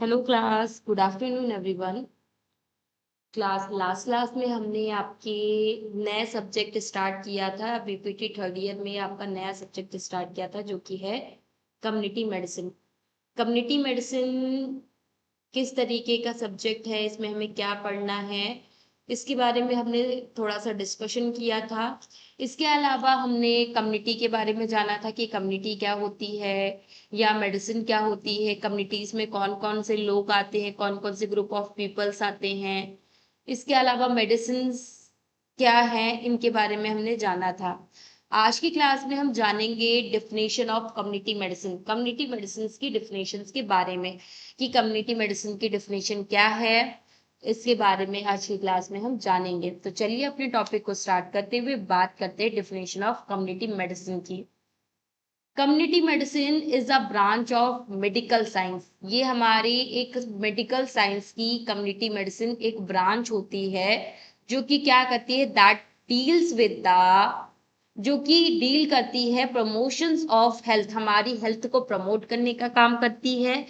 Hello class, good afternoon everyone. Last class में हमने आपके नए सब्जेक्ट स्टार्ट किया था। बीपीटी थर्ड ईयर में आपका नया सब्जेक्ट स्टार्ट किया था जो कि है कम्युनिटी मेडिसिन। कम्युनिटी मेडिसिन किस तरीके का सब्जेक्ट है, इसमें हमें क्या पढ़ना है, इसके बारे में हमने थोड़ा सा डिस्कशन किया था। इसके अलावा हमने कम्युनिटी के बारे में जाना था कि कम्युनिटी क्या होती है या मेडिसिन क्या होती है, कम्युनिटीज में कौन कौन से लोग आते हैं, कौन कौन से ग्रुप ऑफ पीपल्स आते हैं। इसके अलावा मेडिसिन क्या है, इनके बारे में हमने जाना था। आज की क्लास में हम जानेंगे definition of community medicine, community medicine की डिफिनेशन के बारे में कि कम्युनिटी मेडिसिन की डिफिनेशन क्या है। इसके बारे में आज की क्लास में हम जानेंगे। तो चलिए अपने टॉपिक को स्टार्ट करते हुए बात करते हैं डिफिनेशन ऑफ कम्युनिटी मेडिसिन की। Community medicine is a branch of medical science. ये हमारी एक मेडिकल साइंस की कम्युनिटी मेडिसिन एक ब्रांच होती है जो कि क्या करती है, दैट डील्स विद द, जो कि डील करती है प्रमोशंस ऑफ हेल्थ, हमारी हेल्थ को प्रमोट करने का काम करती है।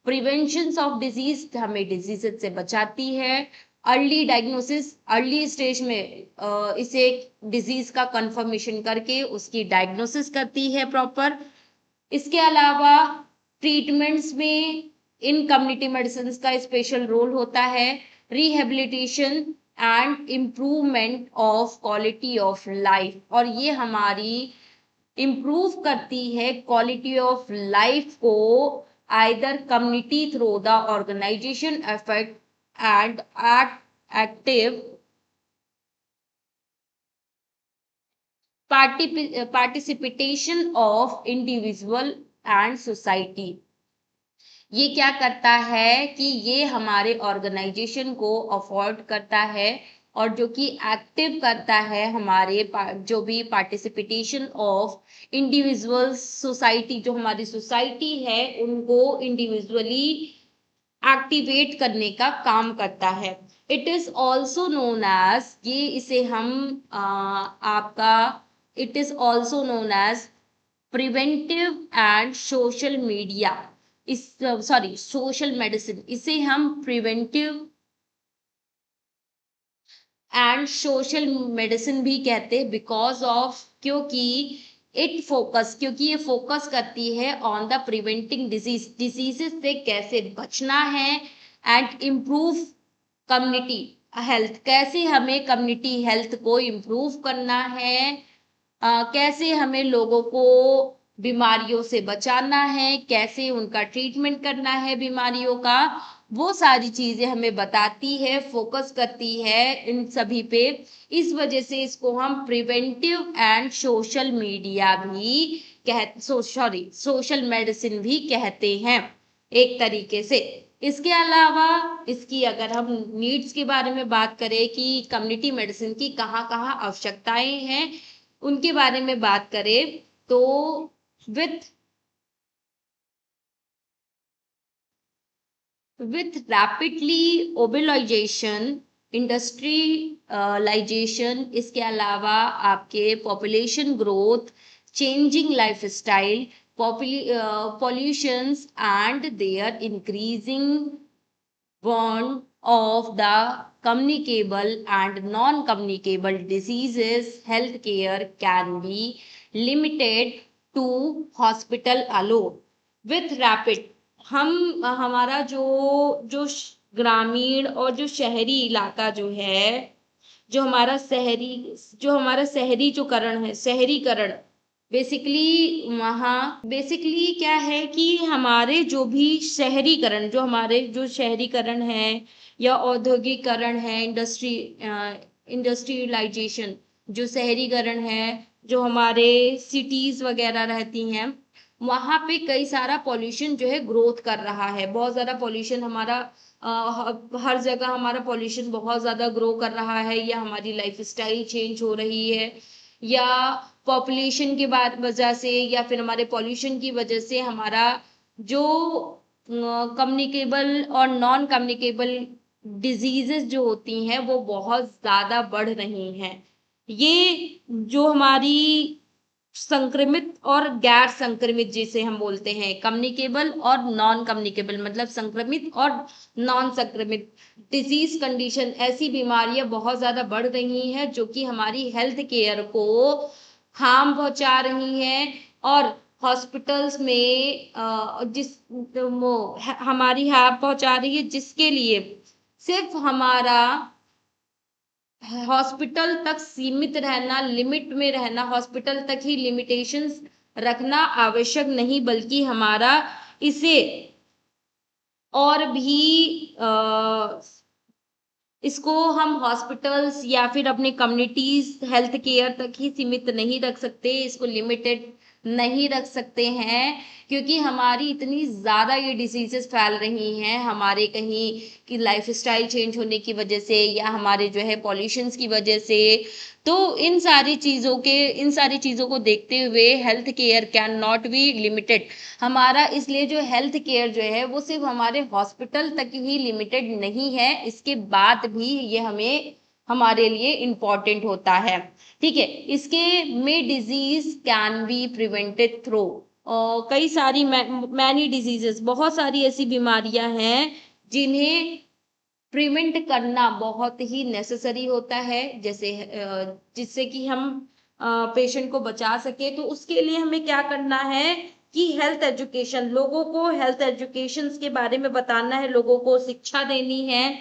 प्रिवेंशन ऑफ डिजीज, हमें डिजीज से बचाती है। अर्ली डायग्नोसिस, अर्ली स्टेज में इसे डिजीज का कंफर्मेशन करके उसकी डायग्नोसिस करती है प्रॉपर। इसके अलावा ट्रीटमेंट्स में इन कम्युनिटी मेडिसिन का स्पेशल रोल होता है। Rehabilitation and improvement of quality of life, और ये हमारी इम्प्रूव करती है क्वालिटी ऑफ लाइफ को, either community through the organisation effort and active participation of individual and society. ये क्या करता है कि ये हमारे ऑर्गेनाइजेशन को अफोर्ड करता है और जो कि एक्टिव करता है हमारे जो भी पार्टिसिपेशन ऑफ इंडिविजुअल सोसाइटी, जो हमारी सोसाइटी है उनको इंडिविजुअली एक्टिवेट करने का काम करता है। It is also known as, ये इसे हम आपका, it is also known as preventive and social media, इस सॉरी सोशल मेडिसिन, इसे हम प्रिवेंटिव एंड सोशल मेडिसिन भी कहते हैं बिकॉज ऑफ, क्योंकि क्योंकि ये फोकस करती है ऑन द प्रिवेंटिंग डिजीजेस से कैसे बचना है, एंड इम्प्रूव कम्युनिटी हेल्थ, कैसे हमें कम्युनिटी हेल्थ को इम्प्रूव करना है, कैसे हमें लोगों को बीमारियों से बचाना है, कैसे उनका ट्रीटमेंट करना है बीमारियों का, वो सारी चीजें हमें बताती है, फोकस करती है इन सभी पे। इस वजह से इसको हम प्रिवेंटिव एंड सोशल मीडिया भी सोशल मेडिसिन भी कहते हैं एक तरीके से। इसके अलावा इसकी अगर हम नीड्स के बारे में बात करें कि कम्युनिटी मेडिसिन की कहाँ कहाँ आवश्यकताएं हैं, उनके बारे में बात करें तो विथ रैपिडली ओबेलाइजेशन, इंडस्ट्रियलाइजेशन, इसके अलावा आपके population growth, changing life style, pollutions and their increasing one of the communicable and non-communicable diseases, healthcare can be limited to hospital alone. With rapid, हम हमारा जो ग्रामीण और जो शहरी इलाका जो है, जो हमारा शहरी जो करण है, शहरीकरण, बेसिकली क्या है कि हमारे जो भी शहरीकरण, जो हमारे जो शहरीकरण है या औद्योगिकरण है, इंडस्ट्रियलाइजेशन, जो शहरीकरण है, जो हमारे सिटीज वगैरह रहती हैं, वहां पे कई सारा पॉल्यूशन जो है ग्रोथ कर रहा है। बहुत ज्यादा पॉल्यूशन हमारा हर जगह हमारा पॉल्यूशन बहुत ज्यादा ग्रो कर रहा है, या हमारी लाइफ स्टाइल चेंज हो रही है, या पॉपुलेशन के बाद वजह से, या फिर हमारे पॉल्यूशन की वजह से हमारा जो कम्युनिकेबल और नॉन कम्युनिकेबल डिजीजेस जो होती हैं वो बहुत ज्यादा बढ़ रही हैं। ये जो हमारी संक्रमित और गैर संक्रमित जिसे हम बोलते हैं, कम्युनिकेबल और नॉन कम्युनिकेबल, मतलब संक्रमित और नॉन संक्रमित डिजीज कंडीशन, ऐसी बीमारियां बहुत ज्यादा बढ़ रही हैं जो कि हमारी हेल्थ केयर को हार्म पहुंचा रही हैं। और हॉस्पिटल्स में हमारी हार्म पहुंचा रही है, जिसके लिए सिर्फ हमारा हॉस्पिटल तक सीमित रहना, लिमिट में रहना, हॉस्पिटल तक ही लिमिटेशंस रखना आवश्यक नहीं, बल्कि हमारा इसे और भी इसको हम हॉस्पिटल्स या फिर अपने कम्युनिटीज हेल्थ केयर तक ही सीमित नहीं रख सकते, इसको लिमिटेड नहीं रख सकते हैं, क्योंकि हमारी इतनी ज़्यादा ये डिसीजेस फैल रही हैं हमारे कहीं की लाइफस्टाइल चेंज होने की वजह से या हमारे जो है पॉल्यूशंस की वजह से। तो इन सारी चीज़ों को देखते हुए health care can not be limited. हमारा इसलिए जो हेल्थ केयर जो है वो सिर्फ हमारे हॉस्पिटल तक ही लिमिटेड नहीं है, इसके बाद भी ये हमारे लिए इम्पॉर्टेंट होता है। ठीक है, इसके में disease can be prevented through कई सारी मैनी डिजीजेस, बहुत सारी ऐसी बीमारियां हैं जिन्हें प्रिवेंट करना बहुत ही नेसेसरी होता है, जैसे जिससे कि हम पेशेंट को बचा सके। तो उसके लिए हमें क्या करना है कि हेल्थ एजुकेशन, लोगों को हेल्थ एजुकेशन के बारे में बताना है, लोगों को शिक्षा देनी है,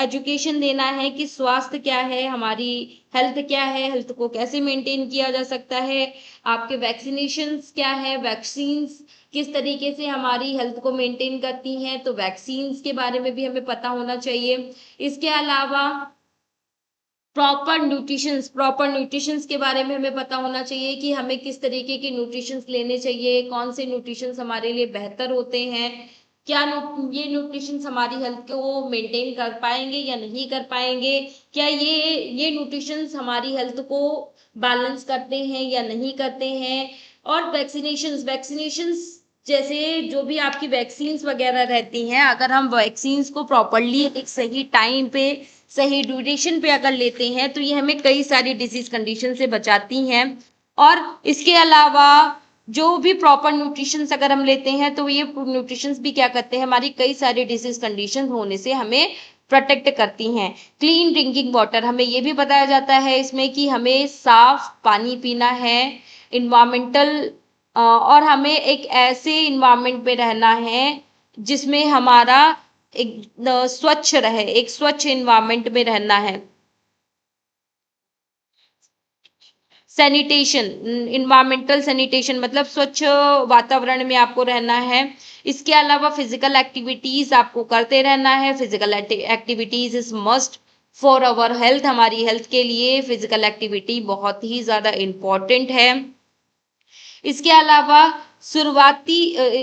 एजुकेशन देना है कि स्वास्थ्य क्या है, हमारी हेल्थ क्या है, हेल्थ को कैसे मेंटेन किया जा सकता है, आपके वैक्सीनेशंस क्या है, वैक्सीन्स किस तरीके से हमारी हेल्थ को मेंटेन करती हैं, तो वैक्सीन्स के बारे में भी हमें पता होना चाहिए। इसके अलावा प्रॉपर न्यूट्रिशंस के बारे में हमें पता होना चाहिए कि हमें किस तरीके के न्यूट्रिशंस लेने चाहिए, कौन से न्यूट्रिशंस हमारे लिए बेहतर होते हैं, क्या ये न्यूट्रिशंस हमारी हेल्थ को मेंटेन कर पाएंगे या नहीं कर पाएंगे, क्या ये न्यूट्रिशंस हमारी हेल्थ को बैलेंस करते हैं या नहीं करते हैं। और वैक्सीनेशंस जैसे जो भी आपकी वैक्सीन्स वगैरह रहती हैं, अगर हम वैक्सीन्स को प्रॉपरली एक सही टाइम पे सही ड्यूरेशन पे अगर लेते हैं तो ये हमें कई सारी डिजीज कंडीशन से बचाती हैं। और इसके अलावा जो भी प्रॉपर न्यूट्रिशंस अगर हम लेते हैं तो ये न्यूट्रिशंस भी क्या करते हैं, हमारी कई सारी डिजीज कंडीशन होने से हमें प्रोटेक्ट करती हैं। क्लीन ड्रिंकिंग वाटर, हमें ये भी बताया जाता है इसमें कि हमें साफ पानी पीना है, इन्वायरमेंटल और हमें एक ऐसे इन्वायरमेंट में रहना है जिसमें हमारा एक स्वच्छ रहे, एक स्वच्छ इन्वायरमेंट में रहना है। सैनिटेशन, इन्वायरमेंटल सैनिटेशन मतलब स्वच्छ वातावरण में आपको रहना है। इसके अलावा फिजिकल एक्टिविटीज आपको करते रहना है, physical activities is must for our health, हमारी हेल्थ के लिए फिजिकल एक्टिविटी बहुत ही ज़्यादा इम्पॉर्टेंट है। इसके अलावा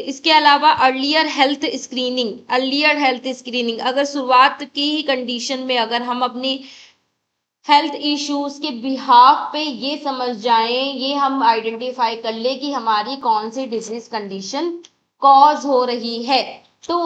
इसके अलावा अर्लियर हेल्थ स्क्रीनिंग, अगर शुरुआत की ही कंडीशन में अगर हम अपनी हेल्थ इश्यूज के बिहाफ पे ये समझ जाएं, ये हम आइडेंटिफाई कर ले कि हमारी कौन सी डिजीज कंडीशन कॉज हो रही है, तो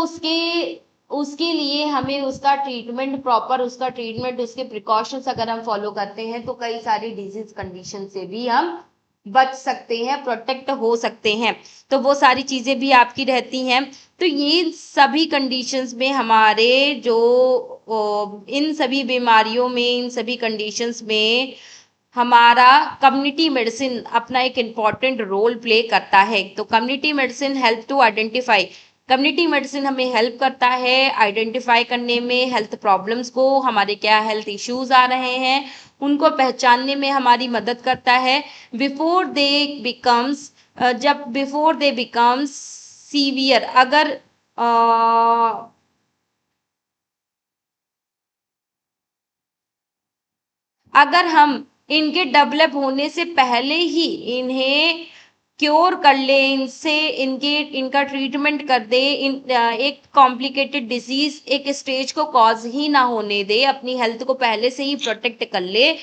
उसके लिए हमें उसका ट्रीटमेंट उसके प्रिकॉशंस अगर हम फॉलो करते हैं तो कई सारी डिजीज कंडीशन से भी हम बच सकते हैं, प्रोटेक्ट हो सकते हैं। तो वो सारी चीज़ें भी आपकी रहती हैं। तो ये सभी कंडीशंस में हमारे जो इन सभी बीमारियों में, इन सभी कंडीशंस में हमारा कम्युनिटी मेडिसिन अपना एक इम्पॉर्टेंट रोल प्ले करता है। तो community medicine help to identify, community medicine हमें हेल्प करता है आइडेंटिफाई करने में हेल्थ प्रॉब्लम्स को, हमारे क्या हेल्थ इश्यूज आ रहे हैं उनको पहचानने में हमारी मदद करता है। बिफोर दे बिकम्स सीवियर, अगर हम इनके डेवलप होने से पहले ही इन्हें क्योर कर ले, इनका ट्रीटमेंट कर दे, एक कॉम्प्लिकेटेड डिजीज एक स्टेज को कॉज ही ना होने दे, अपनी हेल्थ को पहले से ही प्रोटेक्ट कर ले,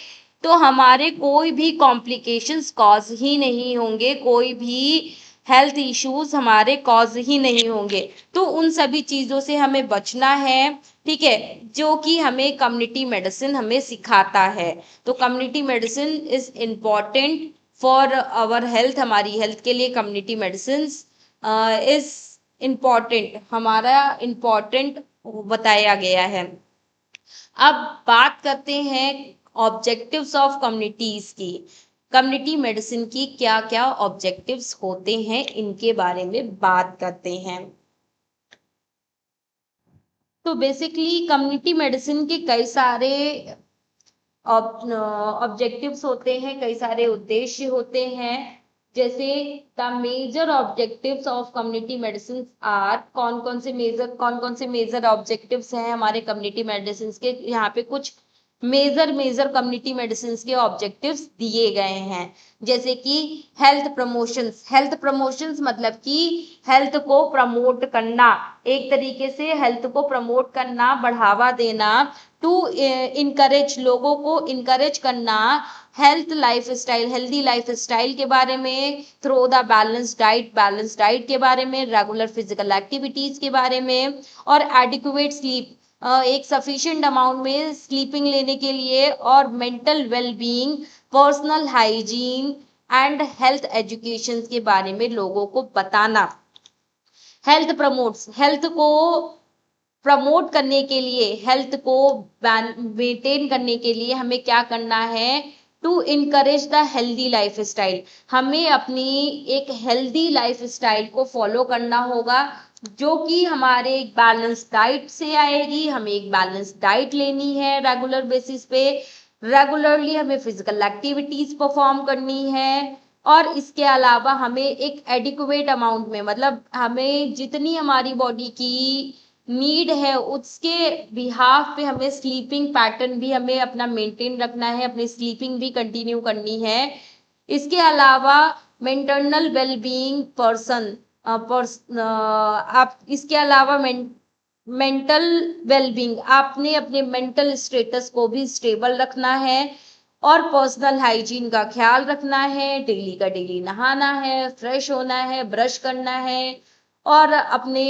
तो हमारे कोई भी कॉम्प्लिकेशंस कॉज ही नहीं होंगे, कोई भी हेल्थ इश्यूज हमारे कॉज ही नहीं होंगे। तो उन सभी चीज़ों से हमें बचना है, ठीक है, जो कि हमें कम्युनिटी मेडिसिन हमें सिखाता है। तो community medicine is important for our health, हमारी हेल्थ के लिए कम्युनिटी मेडिसिन इज इम्पॉर्टेंट, हमारा इम्पॉर्टेंट बताया गया है। अब बात करते हैं ऑब्जेक्टिव्स ऑफ कम्युनिटीज की। कम्युनिटी मेडिसिन की क्या क्या ऑब्जेक्टिव्स होते हैं, इनके बारे में बात करते हैं। तो बेसिकली कम्युनिटी मेडिसिन के कई सारे ऑब्जेक्टिव्स होते हैं, कई सारे उद्देश्य होते हैं। जैसे the major objectives of community medicine are, कौन कौन से मेजर ऑब्जेक्टिव्स हैं हमारे कम्युनिटी मेडिसिन के, यहाँ पे कुछ मेजर कम्युनिटी मेडिसिन के ऑब्जेक्टिव्स दिए गए हैं। जैसे कि हेल्थ प्रमोशंस मतलब कि हेल्थ को प्रमोट करना, एक तरीके से हेल्थ को प्रमोट करना, बढ़ावा देना, टू इनकरेज, लोगों को इनकरेज करना हेल्दी लाइफ स्टाइल के बारे में, थ्रू द बैलेंस डाइट के बारे में, रेगुलर फिजिकल एक्टिविटीज के बारे में, और एडिक्वेट स्लीप, एक सफिशिएंट अमाउंट में स्लीपिंग लेने के लिए, और mental wellbeing, personal hygiene and health education के बारे में लोगों को बताना। हेल्थ को प्रमोट करने के लिए, हेल्थ को मेंटेन करने के लिए हमें क्या करना है, to encourage the healthy lifestyle, हमें अपनी एक हेल्दी लाइफ स्टाइल को फॉलो करना होगा, जो कि हमारे एक बैलेंस डाइट से आएगी। हमें एक बैलेंस डाइट लेनी है रेगुलर बेसिस पे, रेगुलरली हमें फिजिकल एक्टिविटीज परफॉर्म करनी है, और इसके अलावा हमें एक एडिक्वेट अमाउंट में, मतलब हमें जितनी हमारी बॉडी की नीड है उसके बिहाफ पे हमें स्लीपिंग पैटर्न भी हमें अपना मेंटेन रखना है, अपनी स्लीपिंग भी कंटिन्यू करनी है। इसके अलावा मेंटरनल वेलबीइंग आप इसके अलावा मेंटल वेलबींग, आपने अपने मेंटल स्टेटस को भी स्टेबल रखना है, और पर्सनल हाइजीन का ख्याल रखना है, डेली का डेली नहाना है, फ्रेश होना है, ब्रश करना है, और अपने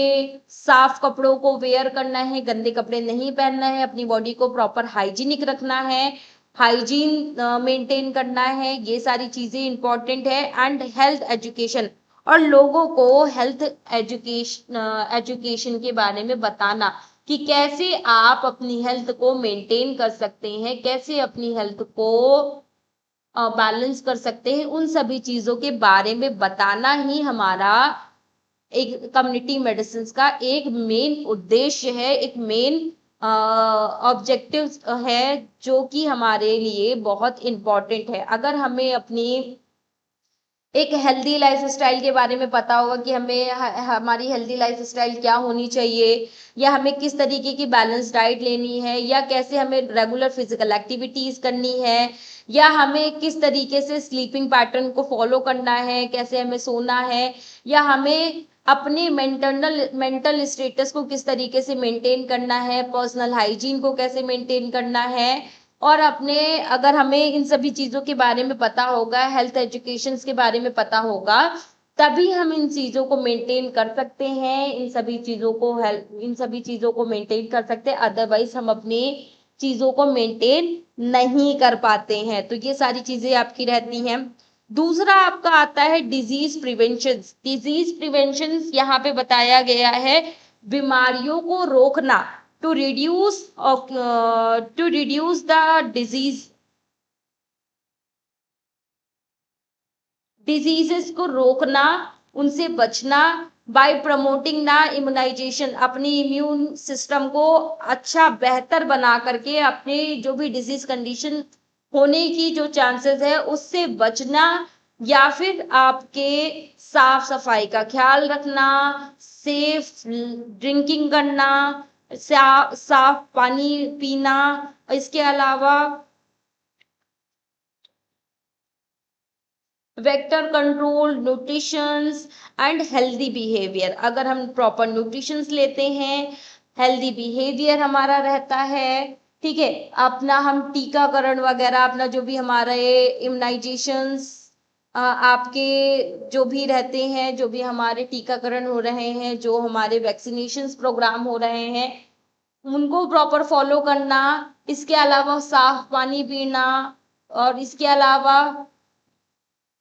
साफ कपड़ों को वेयर करना है, गंदे कपड़े नहीं पहनना है, अपनी बॉडी को प्रॉपर हाइजीनिक रखना है, हाइजीन मेंटेन करना है, ये सारी चीजें इंपॉर्टेंट है। एंड हेल्थ एजुकेशन, और लोगों को हेल्थ एजुकेशन के बारे में बताना कि कैसे आप अपनी हेल्थ को मेंटेन कर सकते हैं, कैसे अपनी हेल्थ को बैलेंस कर सकते हैं, उन सभी चीजों के बारे में बताना ही हमारा एक कम्युनिटी मेडिसिन का एक मेन उद्देश्य है, एक मेन ऑब्जेक्टिव है, जो कि हमारे लिए बहुत इम्पोर्टेंट है। अगर हमें अपनी एक हेल्दी लाइफ स्टाइल के बारे में पता होगा कि हमें हमारी हेल्दी लाइफ स्टाइल क्या होनी चाहिए, या हमें किस तरीके की बैलेंस डाइट लेनी है, या कैसे हमें रेगुलर फिजिकल एक्टिविटीज करनी है, या हमें किस तरीके से स्लीपिंग पैटर्न को फॉलो करना है, कैसे हमें सोना है, या हमें अपने मेंटल स्टेटस को किस तरीके से मेंटेन करना है, पर्सनल हाइजीन को कैसे मेंटेन करना है, और अपने, अगर हमें इन सभी चीजों के बारे में पता होगा, हेल्थ एजुकेशन के बारे में पता होगा, तभी हम इन चीजों को मेंटेन कर सकते हैं, इन सभी चीजों को मेंटेन कर सकते हैं, अदरवाइज हम अपनी चीजों को मेंटेन नहीं कर पाते हैं। तो ये सारी चीजें आपकी रहती हैं। दूसरा आपका आता है डिजीज प्रिवेंशन, यहाँ पे बताया गया है बीमारियों को रोकना, टू रिड्यूस द डिजीजेस को रोकना, उनसे बचना, बाय प्रमोटिंग ना इम्यूनाइजेशन, अपनी इम्यून सिस्टम को अच्छा बेहतर बना करके अपने जो भी डिजीज कंडीशन होने की जो चांसेस है उससे बचना, या फिर आपके साफ सफाई का ख्याल रखना, सेफ ड्रिंकिंग करना, साफ पानी पीना, इसके अलावा vector control, nutritions and healthy behaviour, अगर हम प्रॉपर न्यूट्रिशंस लेते हैं, हेल्दी बिहेवियर हमारा रहता है, ठीक है, अपना हम टीकाकरण वगैरह, अपना जो भी हमारे इम्यूनाइजेशंस आपके जो भी रहते हैं, जो भी हमारे टीकाकरण हो रहे हैं, जो हमारे वैक्सीनेशन प्रोग्राम हो रहे हैं, उनको प्रॉपर फॉलो करना, इसके अलावा साफ पानी पीना, और इसके अलावा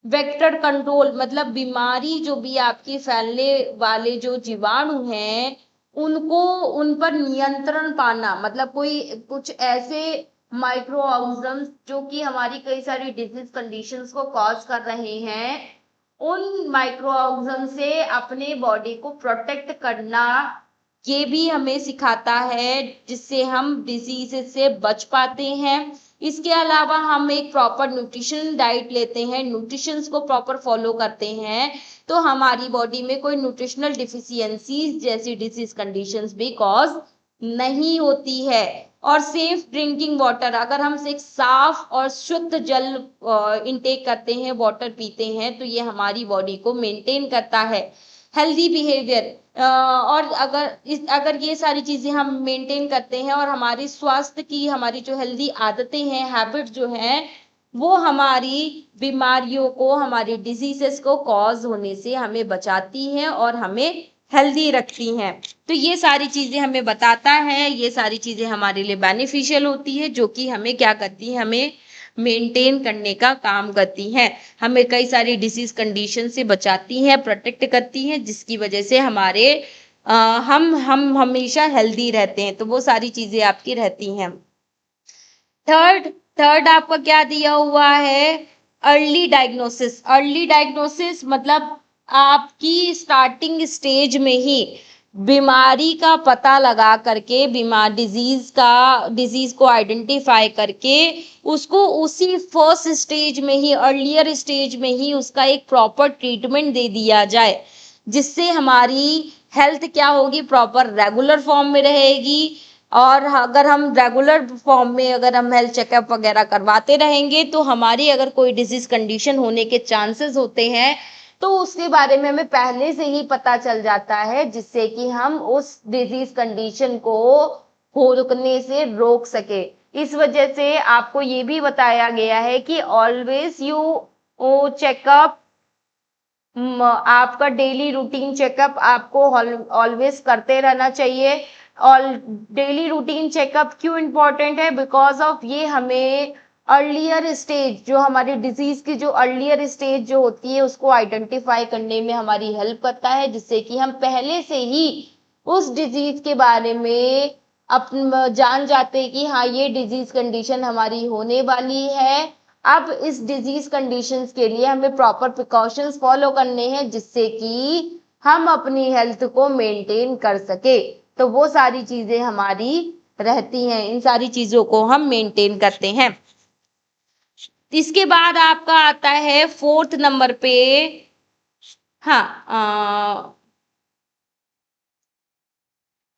वेक्टर कंट्रोल मतलब बीमारी जो भी आपकी फैलने वाले जो जीवाणु हैं उनको उन पर नियंत्रण पाना, मतलब कोई कुछ ऐसे माइक्रो ऑर्गेनिज्म जो कि हमारी कई सारी डिजीज कंडीशंस को कॉज कर रहे हैं, उन माइक्रो ऑर्गेनिज्म से अपने बॉडी को प्रोटेक्ट करना, ये भी हमें सिखाता है, जिससे हम डिजीज से बच पाते हैं। इसके अलावा हम एक प्रॉपर न्यूट्रिशन डाइट लेते हैं, न्यूट्रिशंस को प्रॉपर फॉलो करते हैं, तो हमारी बॉडी में कोई न्यूट्रिशनल डिफिशियंसीज जैसी डिजीज कंडीशंस भी कॉज नहीं होती है। और सेफ ड्रिंकिंग वाटर, अगर हम एक साफ और शुद्ध जल इंटेक करते हैं, वाटर पीते हैं, तो ये हमारी बॉडी को मेंटेन करता है। हेल्दी बिहेवियर, और अगर ये सारी चीजें हम मेंटेन करते हैं और हमारी स्वास्थ्य की, हमारी जो हेल्दी आदतें हैं, हैबिट जो हैं, वो हमारी बीमारियों को, हमारी डिजीजेस को कॉज होने से हमें बचाती हैं और हमें हेल्दी रखती हैं। तो ये सारी चीजें हमें बताता है, ये सारी चीजें हमारे लिए बेनिफिशियल होती है, जो कि हमें क्या करती है, हमें मेंटेन करने का काम करती हैं, हमें कई सारी डिसीज कंडीशन से बचाती हैं, प्रोटेक्ट करती हैं, जिसकी वजह से हमारे हम हमेशा हेल्दी रहते हैं। तो वो सारी चीजें आपकी रहती हैं। थर्ड थर्ड आपका क्या दिया हुआ है, अर्ली डायग्नोसिस। अर्ली डायग्नोसिस मतलब आपकी स्टार्टिंग स्टेज में ही बीमारी का पता लगा करके, डिजीज को आइडेंटिफाई करके, उसको उसी फर्स्ट स्टेज में ही, अर्लियर स्टेज में ही उसका एक प्रॉपर ट्रीटमेंट दे दिया जाए, जिससे हमारी हेल्थ क्या होगी, प्रॉपर रेगुलर फॉर्म में रहेगी। और अगर हम रेगुलर फॉर्म में अगर हम हेल्थ चेकअप वगैरह करवाते रहेंगे, तो हमारी अगर कोई डिजीज कंडीशन होने के चांसेस होते हैं, तो उसके बारे में हमें पहले से ही पता चल जाता है, जिससे कि हम उस डिजीज कंडीशन को होने से रोक सके। इस वजह से आपको ये भी बताया गया है कि ऑलवेज यू चेकअप, आपका डेली रूटीन चेकअप आपको ऑलवेज करते रहना चाहिए। और डेली रूटीन चेकअप क्यों इम्पोर्टेंट है, बिकॉज ऑफ ये हमें अर्लियर स्टेज, जो हमारी डिजीज की जो अर्लियर स्टेज जो होती है, उसको आइडेंटिफाई करने में हमारी हेल्प करता है, जिससे कि हम पहले से ही उस डिजीज के बारे में जान जाते हैं कि हाँ, ये डिजीज कंडीशन हमारी होने वाली है। अब इस डिजीज कंडीशंस के लिए हमें प्रॉपर प्रिकॉशंस फॉलो करने हैं, जिससे कि हम अपनी हेल्थ को मेंटेन कर सके। तो वो सारी चीजें हमारी रहती हैं, इन सारी चीजों को हम मेंटेन करते हैं। इसके बाद आपका आता है फोर्थ नंबर पे, हाँ,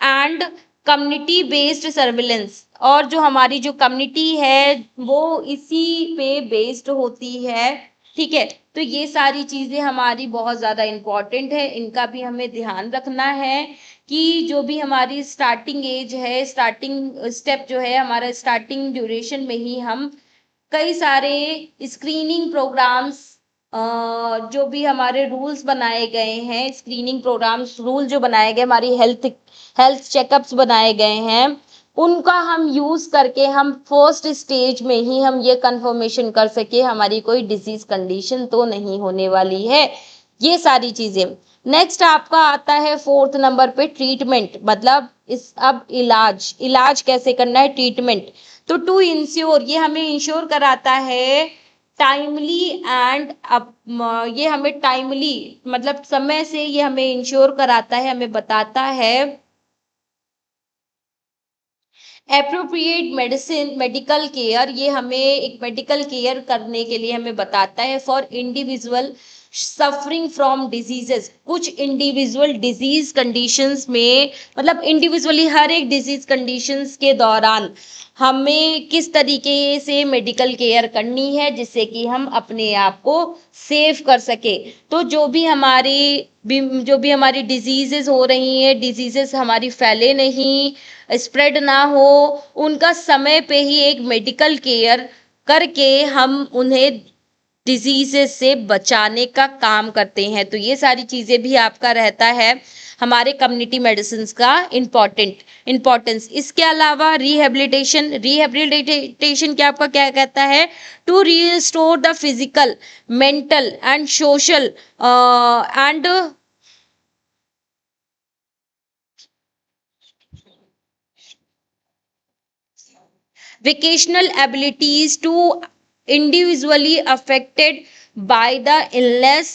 एंड कम्युनिटी बेस्ड सर्विलेंस। और जो हमारी जो कम्युनिटी है वो इसी पे बेस्ड होती है, ठीक है। तो ये सारी चीजें हमारी बहुत ज्यादा इम्पोर्टेंट है, इनका भी हमें ध्यान रखना है कि जो भी हमारी स्टार्टिंग एज है, स्टार्टिंग स्टेप जो है हमारा, स्टार्टिंग ड्यूरेशन में ही हम कई सारे स्क्रीनिंग प्रोग्राम्स, जो भी हमारे रूल्स बनाए गए हैं, स्क्रीनिंग प्रोग्राम्स रूल जो बनाए गए, हमारी हेल्थ चेकअप्स बनाए गए हैं, उनका हम यूज करके हम फर्स्ट स्टेज में ही हम ये कंफर्मेशन कर सके हमारी कोई डिजीज कंडीशन तो नहीं होने वाली है, ये सारी चीजें। नेक्स्ट आपका आता है फोर्थ नंबर पे ट्रीटमेंट, मतलब अब इलाज कैसे करना है, ट्रीटमेंट। तो टू इंश्योर, ये हमें इंश्योर कराता है टाइमली एंड, अब ये हमें टाइमली मतलब समय से ये हमें इंश्योर कराता है, हमें बताता है एप्रोप्रिएट मेडिकल केयर, ये हमें एक मेडिकल केयर करने के लिए हमें बताता है for individual suffering from diseases. कुछ इंडिविजुअल डिजीज कंडीशंस में, मतलब इंडिविजुअली हर एक डिजीज कंडीशंस के दौरान हमें किस तरीके से मेडिकल केयर करनी है, जिससे कि हम अपने आप को सेव कर सके। तो जो भी हमारी डिजीजेस हो रही हैं, डिजीजेस हमारी फैले नहीं, स्प्रेड ना हो, उनका समय पे ही एक मेडिकल केयर करके हम उन्हें डिजीजेस से बचाने का काम करते हैं। तो ये सारी चीजें भी आपका रहता है। हमारे कम्युनिटी मेडिसिन का इम्पोर्टेंस। इसके अलावा रिहेबिलिटेशन क्या आपका क्या कहता है, to restore the physical, mental and social and vocational abilities to individually affected by the illness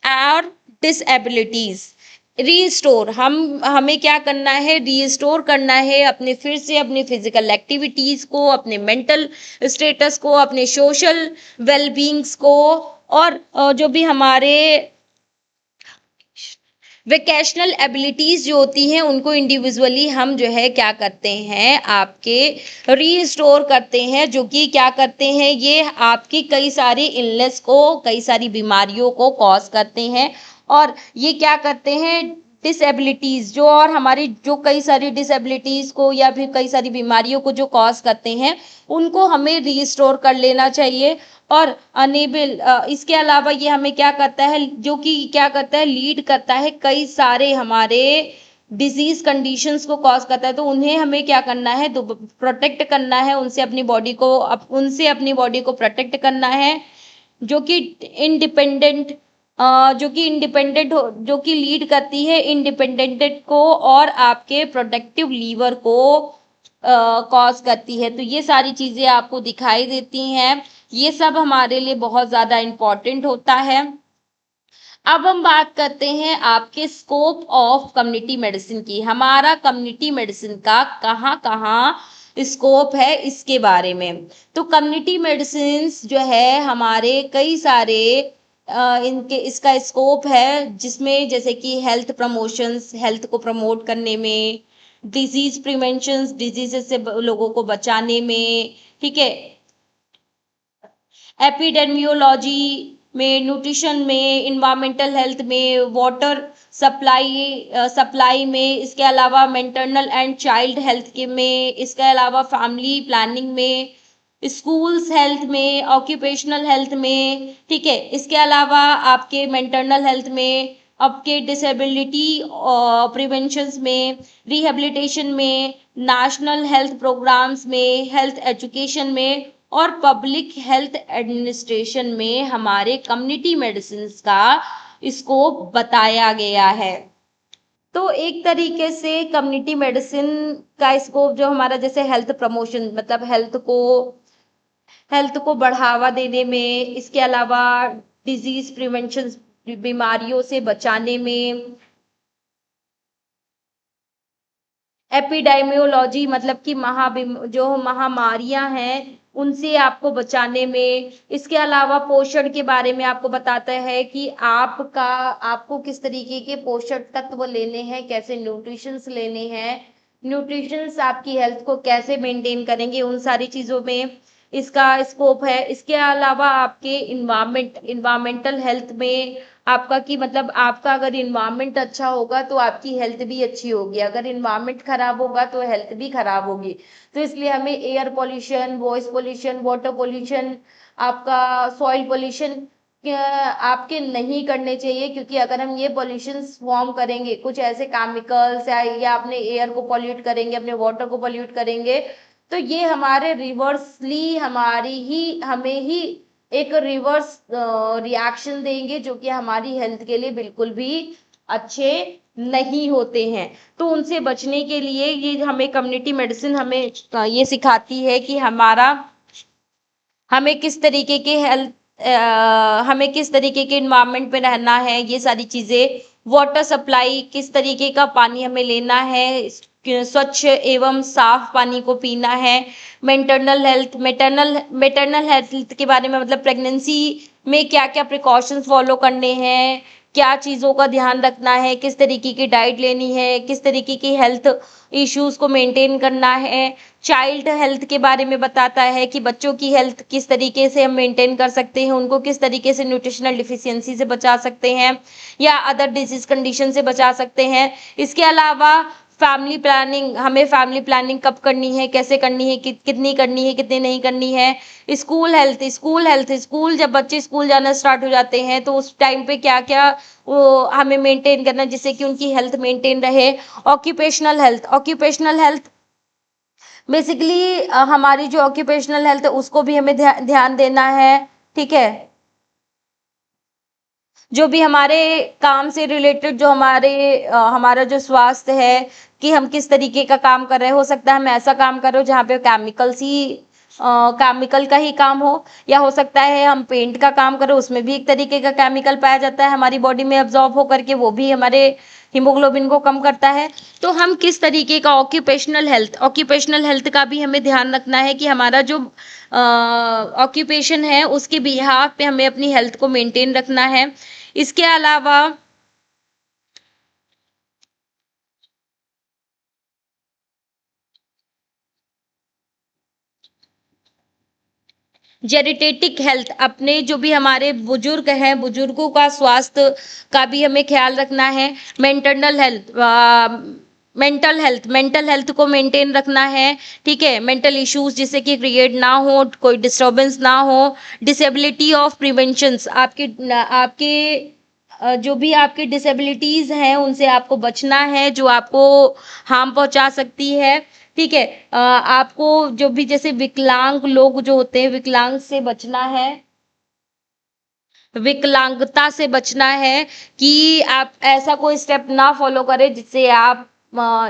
और डिसएबिलिटीज। रीस्टोर, हमें क्या करना है, रीस्टोर करना है अपने, फिर से अपनी फिजिकल एक्टिविटीज को, अपने मेंटल स्टेटस को, अपने सोशल वेलबींग्स को, और जो भी हमारे वेकेशनल एबिलिटीज जो होती हैं उनको इंडिविजुअली हम जो है क्या करते हैं, आपके रीस्टोर करते हैं, जो कि क्या करते हैं, ये आपकी कई सारी इलनेस को, कई सारी बीमारियों को कॉज करते हैं। और ये क्या करते हैं, डिसेबिलिटीज जो, और हमारी जो कई सारी डिसेबिलिटीज को या फिर कई सारी बीमारियों को जो कॉज करते हैं उनको हमें रीस्टोर कर लेना चाहिए। और अनेबल, इसके अलावा ये हमें क्या करता है, जो कि क्या करता है, लीड करता है कई सारे हमारे डिजीज कंडीशंस को कॉज करता है, तो उन्हें हमें क्या करना है, तो प्रोटेक्ट करना है, उनसे अपनी बॉडी को, उनसे अपनी बॉडी को प्रोटेक्ट करना है, जो कि इंडिपेंडेंट, हो, जो कि लीड करती है इंडिपेंडेंट को और आपके प्रोडक्टिव लीवर को कॉज करती है। तो ये सारी चीजें आपको दिखाई देती हैं, ये सब हमारे लिए बहुत ज़्यादा इम्पोर्टेंट होता है। अब हम बात करते हैं आपके स्कोप ऑफ कम्युनिटी मेडिसिन की। हमारा कम्युनिटी मेडिसिन का कहाँ कहाँ स्कोप है इसके बारे में। तो कम्युनिटी मेडिसिन जो है हमारे कई सारे इनके इसका स्कोप है, जिसमें जैसे कि हेल्थ प्रमोशंस, हेल्थ को प्रमोट करने में, डिजीज प्रिवेंशन, डिजीजेस से लोगों को बचाने में, ठीक है, एपिडेमियोलॉजी में, न्यूट्रिशन में, इन्वायरमेंटल हेल्थ में, वाटर सप्लाई में, इसके अलावा मेंटरनल एंड चाइल्ड हेल्थ के में, इसके अलावा फैमिली प्लानिंग में, स्कूल्स हेल्थ में, ऑक्यूपेशनल हेल्थ में, ठीक है, इसके अलावा आपके मेंटरनल हेल्थ में, आपके डिसेबिलिटी प्रिवेंशंस में, रिहेबिलिटेशन में, नेशनल हेल्थ प्रोग्राम्स में, हेल्थ एजुकेशन में और पब्लिक हेल्थ एडमिनिस्ट्रेशन में हमारे कम्युनिटी मेडिसिन का स्कोप बताया गया है। तो एक तरीके से कम्युनिटी मेडिसिन का स्कोप जो हमारा, जैसे हेल्थ प्रमोशन, मतलब हेल्थ को बढ़ावा देने में, इसके अलावा डिजीज प्रिवेंशन, बीमारियों से बचाने में, एपिडेमियोलॉजी मतलब कि जो महामारियां हैं उनसे आपको बचाने में, इसके अलावा पोषण के बारे में आपको बताता है कि आपको किस तरीके के पोषक तत्व लेने हैं, कैसे न्यूट्रिशंस लेने हैं, न्यूट्रिशंस आपकी हेल्थ को कैसे मेंटेन करेंगे, उन सारी चीज़ों में इसका स्कोप है। इसके अलावा आपके इन्वायरमेंटल हेल्थ में आपका, कि मतलब आपका अगर इन्वायरमेंट अच्छा होगा तो आपकी हेल्थ भी अच्छी होगी, अगर इन्वायरमेंट खराब होगा तो हेल्थ भी खराब होगी। तो इसलिए हमें air pollution, voice pollution, water pollution, आपका सॉइल पोल्यूशन आपके नहीं करने चाहिए, क्योंकि अगर हम ये पोल्यूशन फॉर्म करेंगे, कुछ ऐसे केमिकल्स या अपने एयर को पोल्यूट करेंगे, अपने वाटर को पोल्यूट करेंगे, तो ये हमारे रिवर्सली हमें ही एक रिवर्स रिएक्शन देंगे, जो कि हमारी हेल्थ के लिए बिल्कुल भी अच्छे नहीं होते हैं। तो उनसे बचने के लिए ये हमें कम्युनिटी मेडिसिन हमें ये सिखाती है कि हमें किस तरीके के हमें किस तरीके के इन्वायरमेंट में रहना है, ये सारी चीज़ें, वाटर सप्लाई, किस तरीके का पानी हमें लेना है, स्वच्छ एवं साफ पानी को पीना है, मेटरनल हेल्थ के बारे में, मतलब प्रेगनेंसी में क्या क्या प्रिकॉशंस फॉलो करने हैं, क्या चीज़ों का ध्यान रखना है, किस तरीके की डाइट लेनी है, किस तरीके की हेल्थ इश्यूज को मेंटेन करना है। चाइल्ड हेल्थ के बारे में बताता है कि बच्चों की हेल्थ किस तरीके से हम मेंटेन कर सकते हैं, उनको किस तरीके से न्यूट्रिशनल डिफिशियंसी से बचा सकते हैं या अदर डिजीज कंडीशन से बचा सकते हैं। इसके अलावा फैमिली प्लानिंग, हमें फैमिली प्लानिंग कब करनी है, कैसे करनी है, कितनी करनी है, कितनी नहीं करनी है। स्कूल जब बच्चे स्कूल जाना स्टार्ट हो जाते हैं तो उस टाइम पे क्या क्या वो हमें मेंटेन करना है जिससे कि उनकी हेल्थ मेंटेन रहे। ऑक्यूपेशनल हेल्थ बेसिकली हमारी जो ऑक्यूपेशनल हेल्थ है उसको भी हमें ध्यान देना है। ठीक है, जो भी हमारे काम से रिलेटेड जो हमारा जो स्वास्थ्य है कि हम किस तरीके का काम कर रहे हैं। हो सकता है हम ऐसा काम कर रहे हो जहाँ पे केमिकल का ही काम हो, या हो सकता है हम पेंट का काम करें उसमें भी एक तरीके का केमिकल पाया जाता है हमारी बॉडी में एब्जॉर्ब होकर के, वो भी हमारे हीमोग्लोबिन को कम करता है। तो हम किस तरीके का ऑक्यूपेशनल हेल्थ का भी हमें ध्यान रखना है कि हमारा जो ऑक्यूपेशन है उसके बिहाफ पे हमें अपनी हेल्थ को मेंटेन रखना है। इसके अलावा जेरिटेटिक हेल्थ, अपने जो भी हमारे बुजुर्ग हैं बुजुर्गों का स्वास्थ्य का भी हमें ख्याल रखना है। मेंटरनल हेल्थ मेंटल हेल्थ को मेंटेन रखना है। ठीक है, मेंटल इश्यूज जिससे कि क्रिएट ना हो, कोई डिस्टरबेंस ना हो। डिसेबिलिटी ऑफ प्रिवेंशंस, आपके आपके जो भी आपकी डिसेबिलिटीज हैं उनसे आपको बचना है जो आपको हार्म पहुंचा सकती है। ठीक है, आपको जो भी जैसे विकलांग लोग जो होते हैं विकलांगता से बचना है कि आप ऐसा कोई स्टेप ना फॉलो करें जिससे आप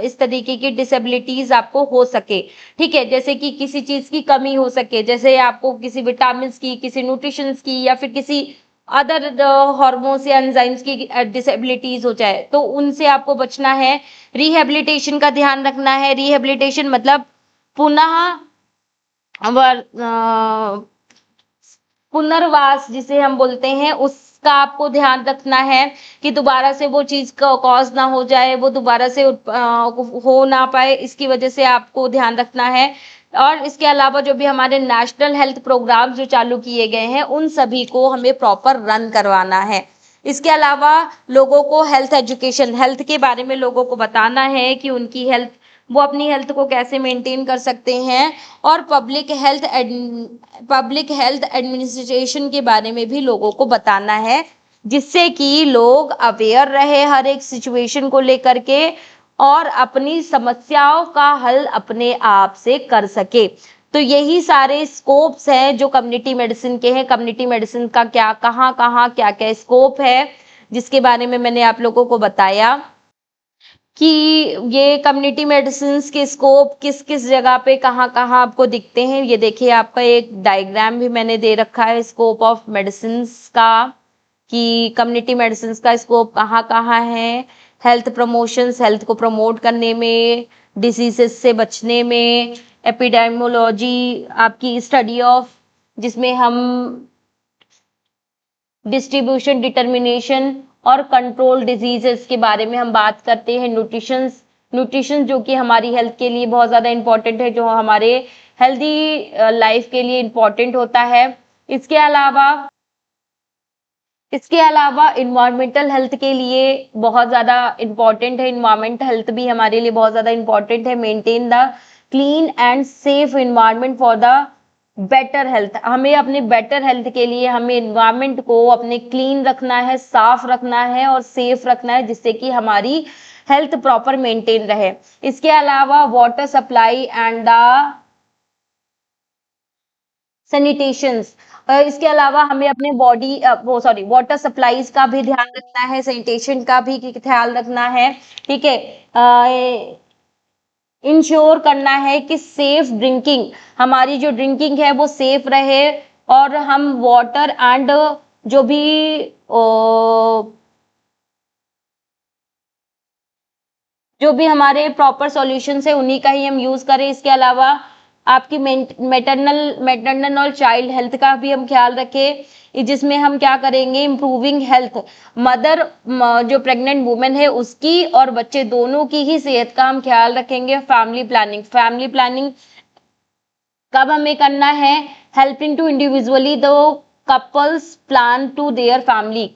इस तरीके की डिसेबिलिटीज आपको हो सके। ठीक है, जैसे कि किसी चीज की कमी हो सके, जैसे आपको किसी विटामिन की, किसी न्यूट्रिशन की, या फिर किसी अदर हॉर्मोन्स या एंजाइम्स की डिसेबिलिटीज हो जाए तो उनसे आपको बचना है। रिहेबिलिटेशन का ध्यान रखना है। रिहेबिलिटेशन मतलब पुनः पुनर्वास जिसे हम बोलते हैं उसका आपको ध्यान रखना है कि दोबारा से वो चीज का कॉज ना हो जाए, वो दोबारा से हो ना पाए, इसकी वजह से आपको ध्यान रखना है। और इसके अलावा जो भी हमारे नेशनल हेल्थ प्रोग्राम जो चालू किए गए हैं उन सभी को हमें प्रॉपर रन करवाना है। इसके अलावा लोगों को हेल्थ के बारे में लोगों को बताना है कि वो अपनी हेल्थ को कैसे मेंटेन कर सकते हैं। और पब्लिक हेल्थ एडमिनिस्ट्रेशन के बारे में भी लोगों को बताना है जिससे कि लोग अवेयर रहे हर एक सिचुएशन को लेकर के और अपनी समस्याओं का हल अपने आप से कर सके। तो यही सारे स्कोप्स हैं जो कम्युनिटी मेडिसिन के हैं। कम्युनिटी मेडिसिन का क्या कहाँ कहाँ क्या क्या स्कोप है जिसके बारे में मैंने आप लोगों को बताया कि ये कम्युनिटी मेडिसिन के स्कोप किस किस जगह पे कहाँ कहाँ आपको दिखते हैं। ये देखिए आपका एक डायग्राम भी मैंने दे रखा है स्कोप ऑफ मेडिसिन का कि कम्युनिटी मेडिसिन का स्कोप कहाँ कहाँ है। हेल्थ प्रमोशंस, हेल्थ को प्रमोट करने में, डिसीजेस से बचने में, एपिडेमियोलॉजी आपकी स्टडी ऑफ जिसमें हम डिस्ट्रीब्यूशन, डिटर्मिनेशन और कंट्रोल डिजीजेस के बारे में हम बात करते हैं। न्यूट्रिशन जो कि हमारी हेल्थ के लिए बहुत ज़्यादा इंपॉर्टेंट है, जो हमारे हेल्दी लाइफ के लिए इंपॉर्टेंट होता है। इसके अलावा इन्वायरमेंटल हेल्थ के लिए बहुत ज़्यादा इंपॉर्टेंट है। इन्वायरमेंट हेल्थ भी हमारे लिए बहुत ज़्यादा इंपॉर्टेंट है। Maintain the clean and safe environment for the better health. हमें अपने बेटर हेल्थ के लिए हमें इन्वायरमेंट को अपने क्लीन रखना है, साफ रखना है और सेफ रखना है जिससे कि हमारी हेल्थ प्रॉपर मेंटेन रहे। इसके अलावा वाटर सप्लाई एंड द सैनिटेशंस, इसके अलावा हमें अपने वाटर सप्लाईज का भी ध्यान रखना है, सैनिटेशन का भी ख्याल रखना है। ठीक है, इंश्योर करना है कि सेफ ड्रिंकिंग, हमारी जो ड्रिंकिंग है वो सेफ रहे और हम वाटर एंड जो भी हमारे प्रॉपर सॉल्यूशंस है उन्हीं का ही हम यूज करें। इसके अलावा आपकी मैटरनल और चाइल्ड हेल्थ का भी हम ख्याल रखें जिसमें हम क्या करेंगे, इम्प्रूविंग हेल्थ मदर जो प्रेग्नेंट वुमेन है उसकी और बच्चे दोनों की ही सेहत का हम ख्याल रखेंगे। फैमिली प्लानिंग कब हमें करना है, helping to individually the couples plan to their family.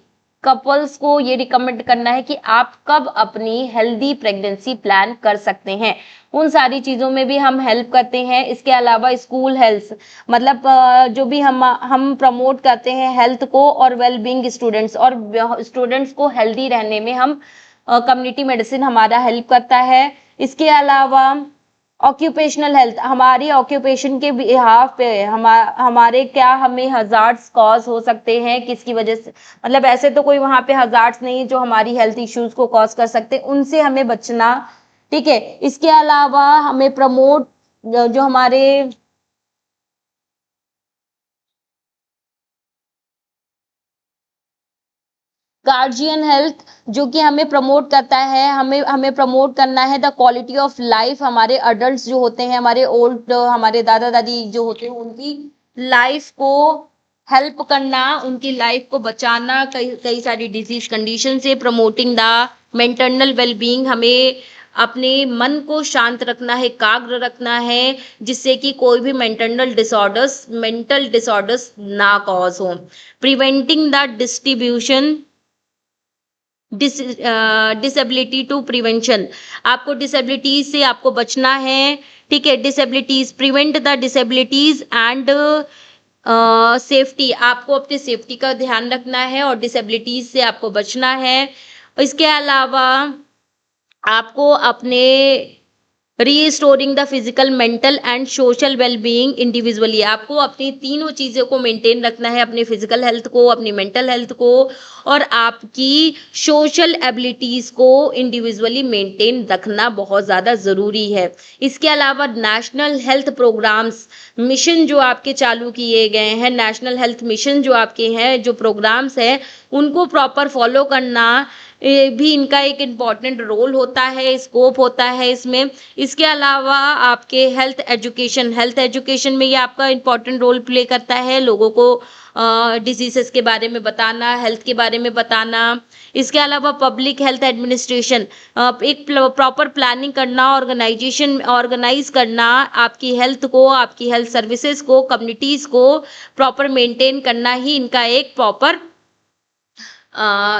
Couples को ये रिकमेंड करना है कि आप कब अपनी हेल्दी प्रेगनेंसी प्लान कर सकते हैं, उन सारी चीज़ों में भी हम हेल्प करते हैं। इसके अलावा स्कूल हेल्थ, मतलब जो भी हम प्रमोट करते हैं हेल्थ को और वेल बीइंग स्टूडेंट्स, और स्टूडेंट्स को हेल्दी रहने में हम कम्युनिटी मेडिसिन हमारा हेल्प करता है। इसके अलावा ऑक्यूपेशनल हेल्थ, हमारी ऑक्यूपेशन के बिहाफ पे हमारे क्या हमें हजार्ड्स कॉज हो सकते हैं, किसकी वजह से, मतलब ऐसे तो कोई वहां पे हजार्ड्स नहीं जो हमारी हेल्थ इश्यूज को कॉज कर सकते, उनसे हमें बचना। ठीक है, इसके अलावा हमें प्रमोट जो हमारे गार्जियन हेल्थ, जो कि हमें प्रमोट करता है, हमें हमें प्रमोट करना है द क्वालिटी ऑफ लाइफ। हमारे अडल्ट जो होते हैं, हमारे ओल्ड, हमारे दादा दादी जो होते हैं, उनकी लाइफ को हेल्प करना, उनकी लाइफ को बचाना कई कई सारी डिजीज कंडीशन से। प्रमोटिंग द मेंटल वेलबींग, हमें अपने मन को शांत रखना है, एकाग्र रखना है, जिससे कि कोई भी मेंटल डिसऑर्डर्स ना कॉज हो। Preventing the distribution disability to prevention, आपको डिसेबिलिटीज से आपको बचना है। ठीक है, disabilities, prevent the disabilities and safety, आपको अपनी सेफ्टी का ध्यान रखना है और डिसेबिलिटीज से आपको बचना है। इसके अलावा आपको अपने restoring the physical, mental and social wellbeing individually, आपको अपनी तीनों चीज़ों को मेंटेन रखना है, अपनी फिजिकल हेल्थ को, अपनी मेंटल हेल्थ को और आपकी सोशल एबिलिटीज़ को इंडिविजुअली मेंटेन रखना बहुत ज़्यादा ज़रूरी है। इसके अलावा नेशनल हेल्थ प्रोग्राम्स, मिशन जो आपके चालू किए गए हैं, नेशनल हेल्थ मिशन जो आपके हैं, जो प्रोग्राम्स हैं, उनको प्रॉपर फॉलो करना भी इनका एक इम्पॉर्टेंट रोल होता है, स्कोप होता है इसमें। इसके अलावा आपके हेल्थ एजुकेशन में ये आपका इम्पॉर्टेंट रोल प्ले करता है, लोगों को डिजीजेस के बारे में बताना, हेल्थ के बारे में बताना। इसके अलावा पब्लिक हेल्थ एडमिनिस्ट्रेशन, एक प्रॉपर प्लानिंग करना, ऑर्गेनाइज करना, आपकी हेल्थ को, आपकी हेल्थ सर्विसेज को, कम्युनिटीज़ को प्रॉपर मेंटेन करना ही इनका एक प्रॉपर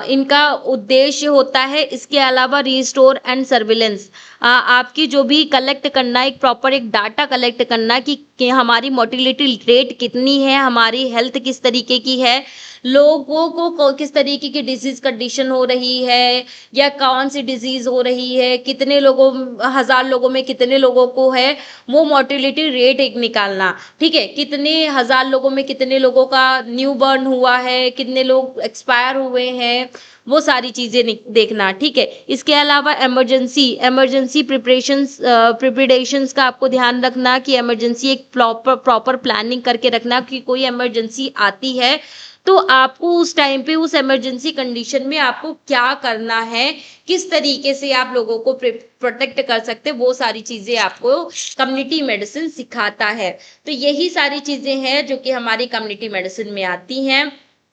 इनका उद्देश्य होता है। इसके अलावा रिस्टोर एंड सर्विलेंस, आपकी जो भी कलेक्ट करना, एक प्रॉपर एक डाटा कलेक्ट करना कि हमारी मोर्टिलिटी रेट कितनी है, हमारी हेल्थ किस तरीके की है, लोगों को किस तरीके की डिजीज कंडीशन हो रही है, या कौन सी डिजीज हो रही है, कितने लोगों, 1000 लोगों में कितने लोगों को है, वो मोर्टिलिटी रेट एक निकालना। ठीक है, कितने 1000 लोगों में कितने लोगों का न्यू बर्न हुआ है, कितने लोग एक्सपायर हुए हैं, वो सारी चीजें देखना। ठीक है, इसके अलावा इमरजेंसी प्रिपरेशंस का आपको ध्यान रखना कि इमरजेंसी एक प्रॉपर प्लानिंग करके रखना कि कोई इमरजेंसी आती है तो आपको उस टाइम पे उस इमरजेंसी कंडीशन में आपको क्या करना है, किस तरीके से आप लोगों को प्रोटेक्ट कर सकते हैं, वो सारी चीजें आपको कम्युनिटी मेडिसिन सिखाता है। तो यही सारी चीजें हैं जो कि हमारी कम्युनिटी मेडिसिन में आती हैं।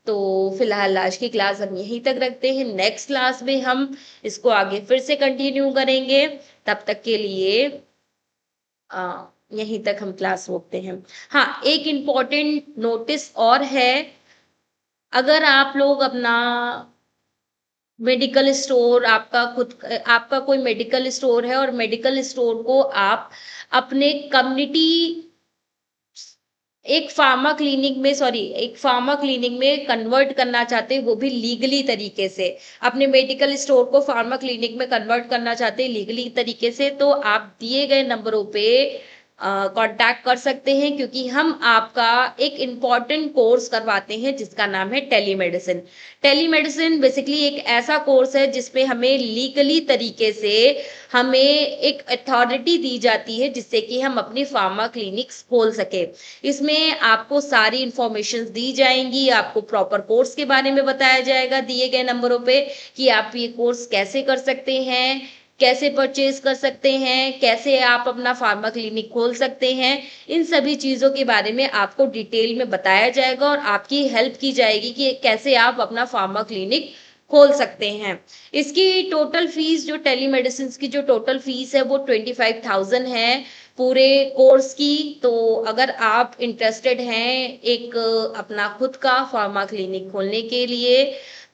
तो फिलहाल आज की क्लास हम यहीं तक रखते हैं, नेक्स्ट क्लास में हम इसको आगे फिर से कंटिन्यू करेंगे। तब तक के लिए यहीं तक हम क्लास रोकते हैं। हाँ, एक इम्पॉर्टेंट नोटिस और है, अगर आप लोग अपना मेडिकल स्टोर, आपका कोई मेडिकल स्टोर है और मेडिकल स्टोर को आप अपने कम्युनिटी एक फार्मा क्लिनिक में कन्वर्ट करना चाहते हैं, वो भी लीगली तरीके से, अपने मेडिकल स्टोर को फार्मा क्लिनिक में कन्वर्ट करना चाहते हैं लीगली तरीके से, तो आप दिए गए नंबरों पे कांटेक्ट कर सकते हैं, क्योंकि हम आपका एक इम्पॉर्टेंट कोर्स करवाते हैं जिसका नाम है टेलीमेडिसिन। टेलीमेडिसिन बेसिकली एक ऐसा कोर्स है जिसमें हमें लीगली तरीके से हमें एक अथॉरिटी दी जाती है जिससे कि हम अपनी फार्मा क्लिनिक्स खोल सके। इसमें आपको सारी इंफॉर्मेशन दी जाएंगी, आपको प्रॉपर कोर्स के बारे में बताया जाएगा दिए गए नंबरों पे कि आप ये कोर्स कैसे कर सकते हैं, कैसे परचेज कर सकते हैं, कैसे आप अपना फार्मा क्लिनिक खोल सकते हैं। इन सभी चीज़ों के बारे में आपको डिटेल में बताया जाएगा और आपकी हेल्प की जाएगी कि कैसे आप अपना फार्मा क्लिनिक खोल सकते हैं। इसकी टोटल फीस, जो टेलीमेडिसिन की जो टोटल फीस है वो 25,000 है पूरे कोर्स की। तो अगर आप इंटरेस्टेड हैं एक अपना खुद का फार्मा क्लिनिक खोलने के लिए,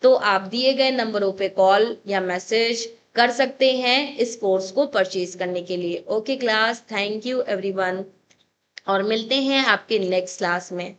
तो आप दिए गए नंबरों पे कॉल या मैसेज कर सकते हैं इस कोर्स को परचेज करने के लिए। Okay class, thank you everyone, और मिलते हैं आपके नेक्स्ट क्लास में।